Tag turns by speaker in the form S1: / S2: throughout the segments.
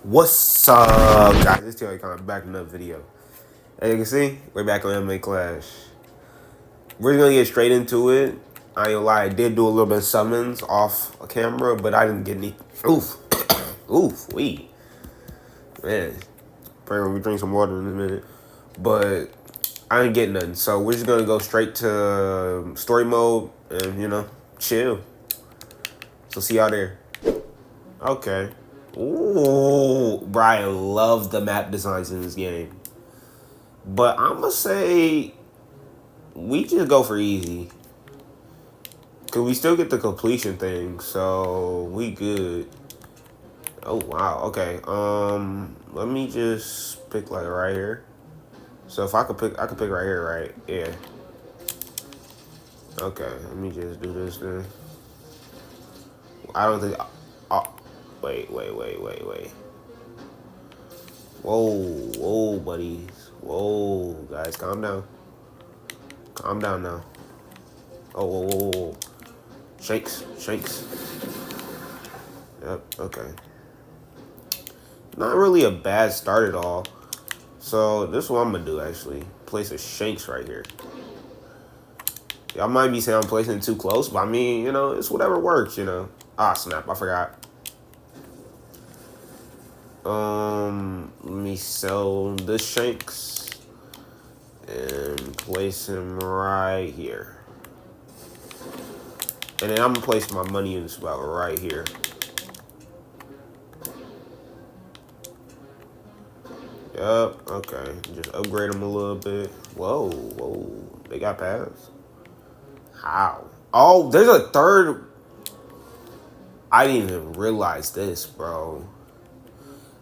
S1: What's up, guys? It's Taylor coming back in another video. As you can see, we're back on MMA Clash. We're gonna get straight into it. I ain't gonna lie, I did do a little bit of summons off camera, but I didn't get any. Oof, oof, man. Probably we drink some water in a minute, but I didn't get nothing. So we're just gonna go straight to story mode and chill. So see y'all there. Okay. Ooh, Brian loves the map designs in this game. But I'm going to say we just go for easy. Because we still get the completion thing, so we good. Oh, wow, okay. Let me just pick, like, right here. So if I could pick right here, right? Yeah. Okay, let me just do this then. I don't think... Wait. Whoa, buddies. Whoa, guys, calm down. Calm down now. Oh, whoa. Shakes. Yep, okay. Not really a bad start at all. So, this is what I'm going to do, actually. Place a Shanks right here. Y'all might be saying I'm placing it too close, but I mean, it's whatever works, Ah, snap, I forgot. Let me sell this Shanks and place him right here. And then I'm gonna place my money in this spot right here. Yup, okay. Just upgrade them a little bit. Whoa. They got paths. How? Oh, there's a third. I didn't even realize this, bro.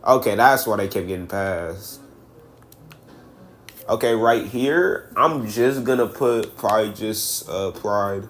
S1: Okay, that's why they kept getting passed. Okay, right here, I'm just gonna put probably just Pride.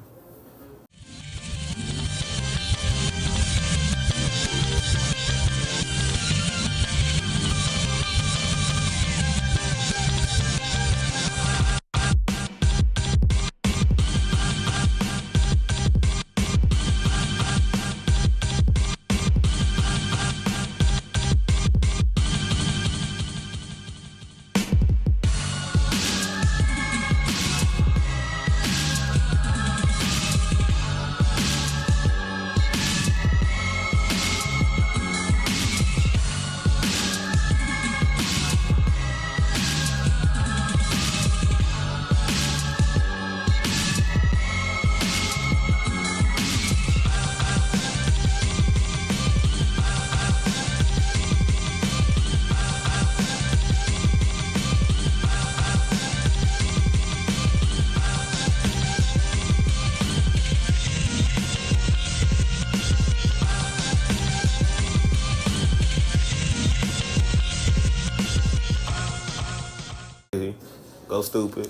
S1: Go stupid.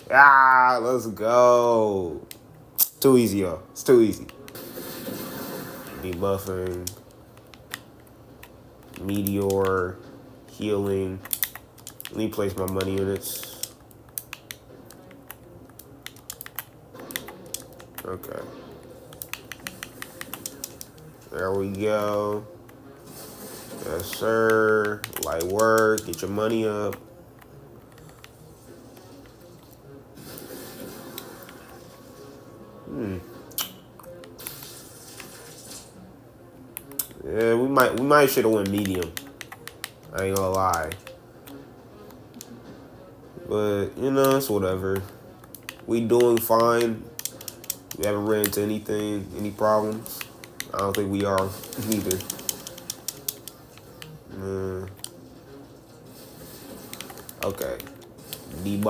S1: Let's go. Too easy, y'all. It's too easy. Debuffing. Meteor. Healing. Let me place my money units. Okay. There we go. Yes, sir. Light work. Get your money up. Yeah, we might should have went medium. I ain't gonna lie. But it's whatever. We doing fine. We haven't ran into any problems. I don't think we are either. Okay. Debug.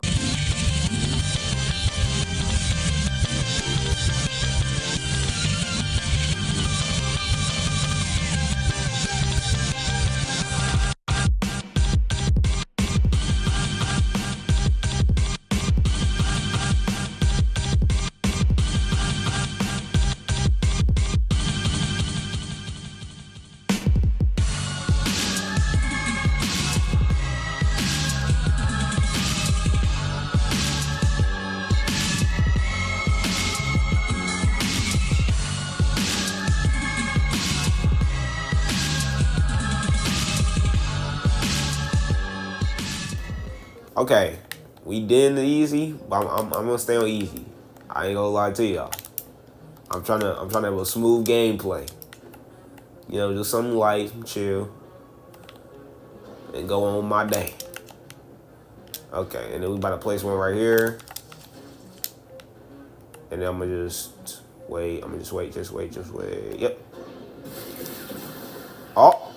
S1: Okay, we did the easy, but I'm gonna stay on easy. I ain't gonna lie to y'all. I'm trying to have a smooth gameplay. You know, just something light, chill, and go on my day. Okay, and then we about to place one right here. And then I'm gonna just wait. I'm gonna just wait, just wait. Yep. Oh,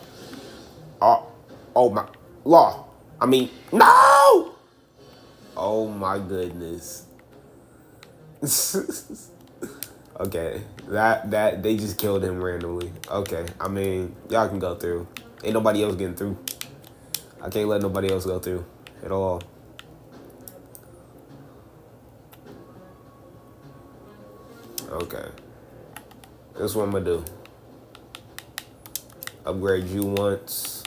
S1: oh my law. I mean, no! Oh my goodness. Okay, that they just killed him randomly. Okay, I mean, y'all can go through. Ain't nobody else getting through. I can't let nobody else go through at all. Okay, this is what I'm gonna do. Upgrade you once,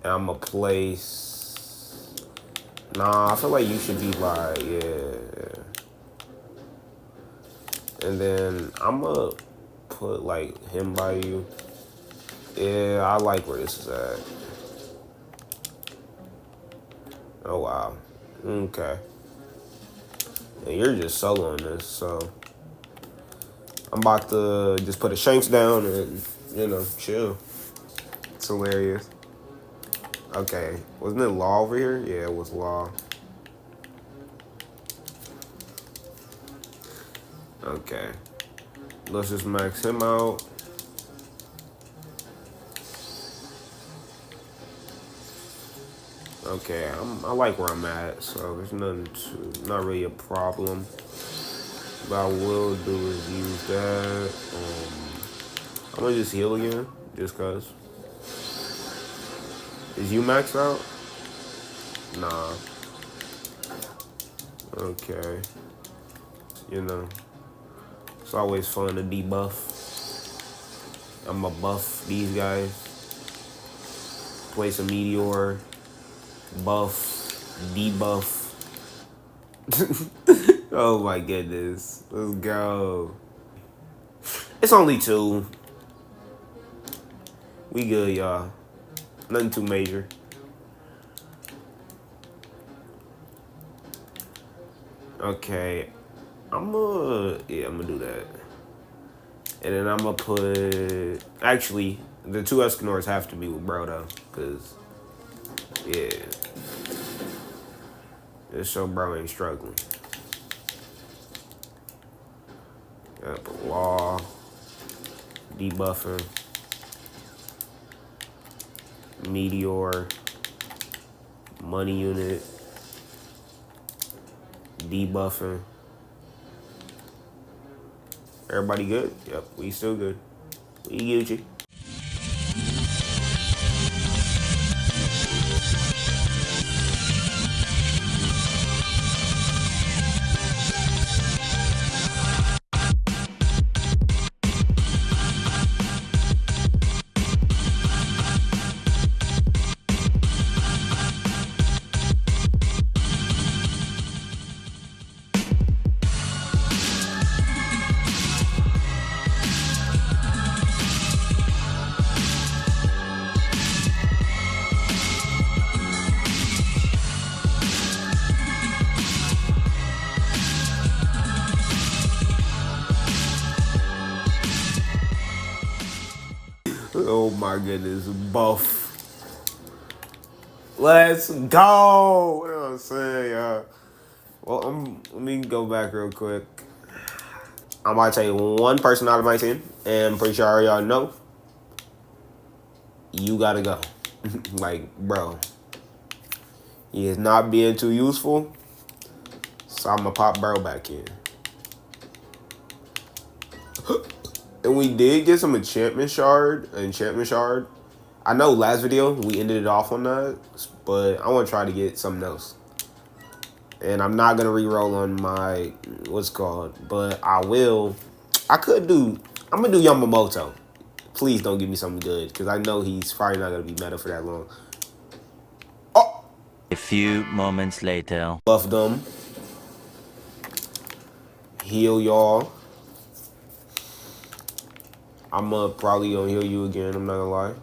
S1: and I'm gonna place. Nah, I feel like you should be like, yeah. And then I'm gonna put like him by you. Yeah, I like where this is at. Oh wow. Okay. And you're just soloing this, so I'm about to just put a shanks down and, you know, chill. It's hilarious. Okay. Wasn't it Law over here? Yeah, it was Law. Okay. Let's just max him out. Okay, I like where I'm at, so there's not really a problem. What I will do is use that. I'm gonna just heal again, just cause. Is you maxed out? Nah. Okay. You know, it's always fun to debuff. I'm gonna buff these guys. Place a meteor. Buff. Debuff. Oh my goodness. Let's go. It's only 2. We good, y'all. Nothing too major. Okay. I'm gonna do that. And then I'm gonna put... Actually, the 2 Escanors have to be with bro, though. Because, yeah. This show bro ain't struggling. Yep, Law. Debuffing. Meteor. Money unit. Debuffing. Everybody good? Yep, we still good. We Gucci. Oh my goodness, buff. Let's go. You know what I'm saying, y'all? Well, let me go back real quick. I'm about to take one person out of my team, and I'm pretty sure y'all know. You gotta go. Like, bro. He is not being too useful. So I'm gonna pop bro back in. And we did get some enchantment shard. I know last video we ended it off on that, but I want to try to get something else. And I'm not gonna re-roll on my what's called, but I will. I'm gonna do Yamamoto. Please don't give me something good, because I know he's probably not gonna be meta for that long. Oh,
S2: a few moments later.
S1: Buff them. Heal y'all. I'm probably gonna heal you again. I'm not gonna lie.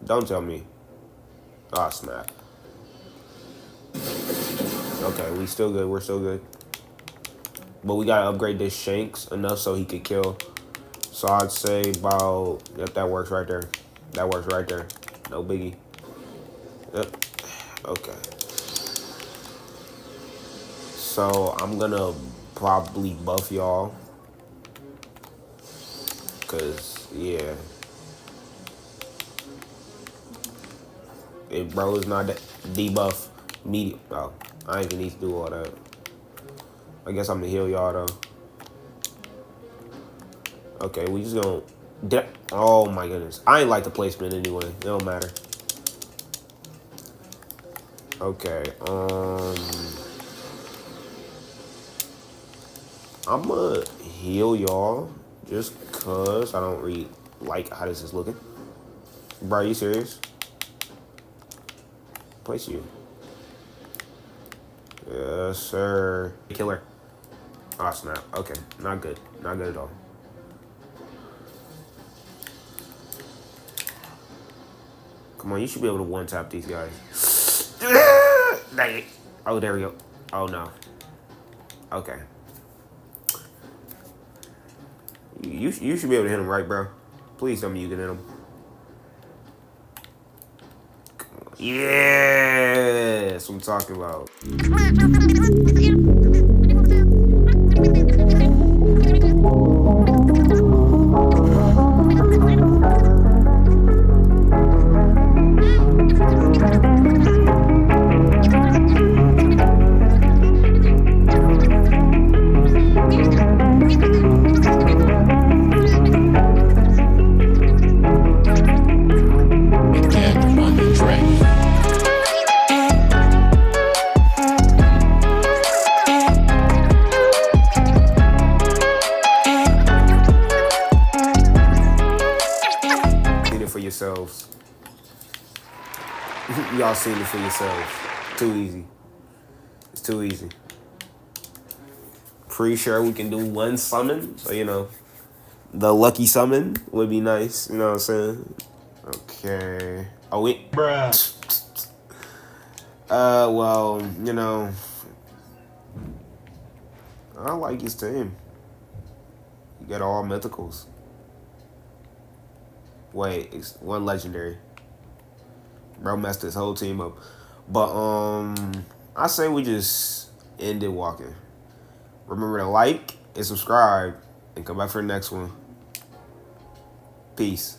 S1: Don't tell me. Ah, snap. Okay, we still good. We're still good. But we gotta upgrade this Shanks enough so he could kill. So I'd say about, yep, that works right there. That works right there. No biggie. Yep. Okay. So I'm gonna probably buff y'all. Cause yeah. If bro is not that debuff medium. Oh, I ain't gonna need to do all that. I guess I'm gonna heal y'all though. Okay, we just gonna. Oh my goodness. I ain't like the placement anyway. It don't matter. Okay, I'ma heal y'all just cause I don't really like how this is looking. Bro, are you serious? Place you. Yes, sir. Killer. Oh, snap. Okay, not good. Not good at all. Come on, you should be able to one-tap these guys. Dang it. Oh, there we go. Oh, no. Okay. You should be able to hit him, right, bro? Please tell me you can hit him. Yeah, that's what I'm talking about.
S2: Again on the track.
S1: Seen it for yourselves. Y'all seen it for yourselves. Too easy. It's too easy. Pretty sure we can do one summon. So, you know, the lucky summon would be nice. You know what I'm saying? Okay. Oh, wait.
S2: Bruh.
S1: Well, you know, I like his team. You got all mythicals. Wait, it's one legendary. Bro messed his whole team up. But, I say we just end it walking. Remember to like and subscribe and come back for the next one. Peace.